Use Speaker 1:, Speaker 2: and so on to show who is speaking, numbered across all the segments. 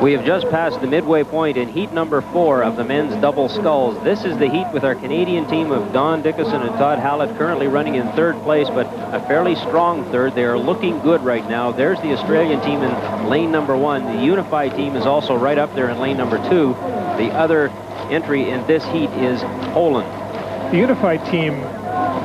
Speaker 1: We have just passed the midway point in heat number 4 of the men's double sculls. This is the heat with our Canadian team of Don Dickinson and Todd Hallett currently running in 3rd place, but a fairly strong 3rd. They are looking good right now. There's the Australian team in lane number 1. The unified team is also right up there in lane number 2. The other entry in this heat is Poland.
Speaker 2: The unified team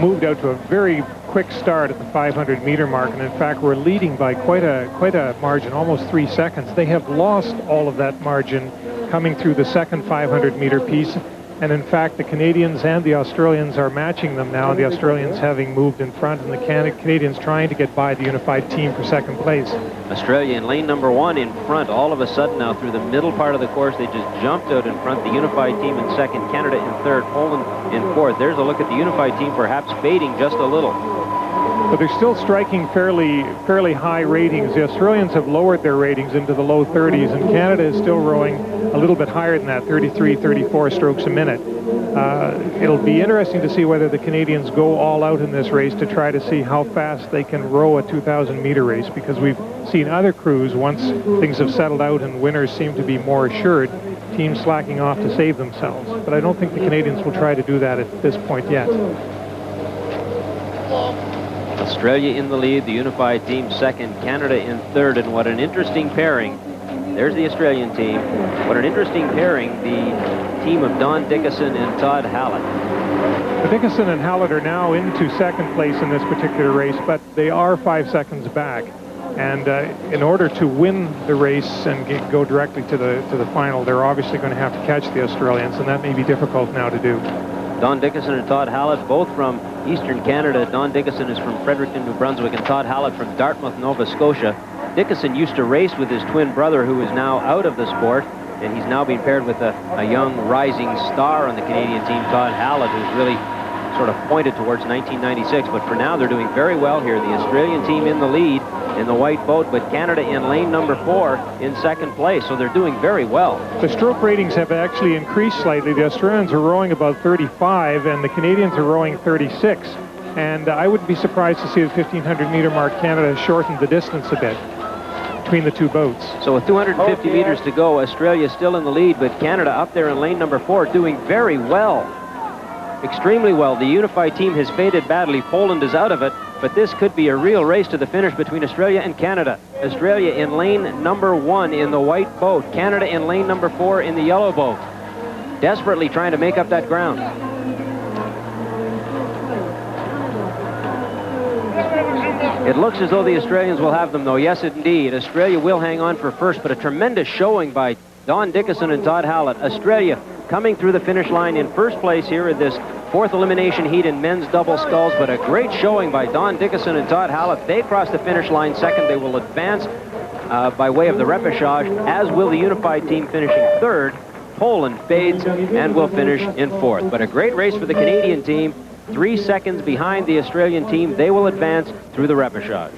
Speaker 2: moved out to a very quick start at the 500-meter mark, and in fact we're leading by quite a margin, almost 3 seconds. They have lost all of that margin coming through the second 500-meter piece, and in fact the Canadians and the Australians are matching them now, the Australians having moved in front and the Canadians trying to get by the unified team for 2nd place.
Speaker 1: Australia in lane number 1 in front all of a sudden now through the middle part of the course. They just jumped out in front. The unified team in 2nd, Canada in 3rd, Poland in 4th. There's a look at the unified team perhaps fading just a little.
Speaker 2: But they're still striking fairly high ratings. The Australians have lowered their ratings into the low 30s, and Canada is still rowing a little bit higher than that, 33, 34 strokes a minute. It'll be interesting to see whether the Canadians go all out in this race to try to see how fast they can row a 2,000-meter race, because we've seen other crews, once things have settled out and winners seem to be more assured, teams slacking off to save themselves. But I don't think the Canadians will try to do that at this point yet.
Speaker 1: Australia in the lead, the unified team 2nd, Canada in 3rd, and what an interesting pairing. There's the Australian team. What an interesting pairing, the team of Don Dickinson and Todd Hallett.
Speaker 2: The Dickinson and Hallett are now into 2nd place in this particular race, but they are 5 seconds back. And in order to win the race and go directly to the final, they're obviously going to have to catch the Australians, and that may be difficult now to do.
Speaker 1: Don Dickinson and Todd Hallett, both from Eastern Canada. Don Dickinson is from Fredericton, New Brunswick, and Todd Hallett from Dartmouth, Nova Scotia. Dickinson used to race with his twin brother, who is now out of the sport, and he's now being paired with a young rising star on the Canadian team, Todd Hallett, who's really sort of pointed towards 1996. But for now, they're doing very well here. The Australian team in the lead in the white boat, but Canada in lane number 4 in 2nd place, so they're doing very well.
Speaker 2: The stroke ratings have actually increased slightly. The Australians are rowing about 35, and the Canadians are rowing 36. And I wouldn't be surprised to see the 1,500-meter mark. Canada has shortened the distance a bit between the 2 boats.
Speaker 1: So with 250 meters to go, Australia still in the lead, but Canada up there in lane number 4 doing very well. Extremely well. The unified team has faded badly. Poland is out of it, but this could be a real race to the finish between Australia and Canada. Australia in lane number 1 in the white boat. Canada in lane number 4 in the yellow boat. Desperately trying to make up that ground. It looks as though the Australians will have them, though. Yes, indeed. Australia will hang on for first, but a tremendous showing by Don Dickinson and Todd Hallett. Australia coming through the finish line in 1st place here in this 4th elimination heat in men's double sculls, but a great showing by Don Dickinson and Todd Hallett. They cross the finish line 2nd. They will advance by way of the repechage, as will the unified team finishing 3rd. Poland fades and will finish in 4th. But a great race for the Canadian team. 3 seconds behind the Australian team. They will advance through the repechage.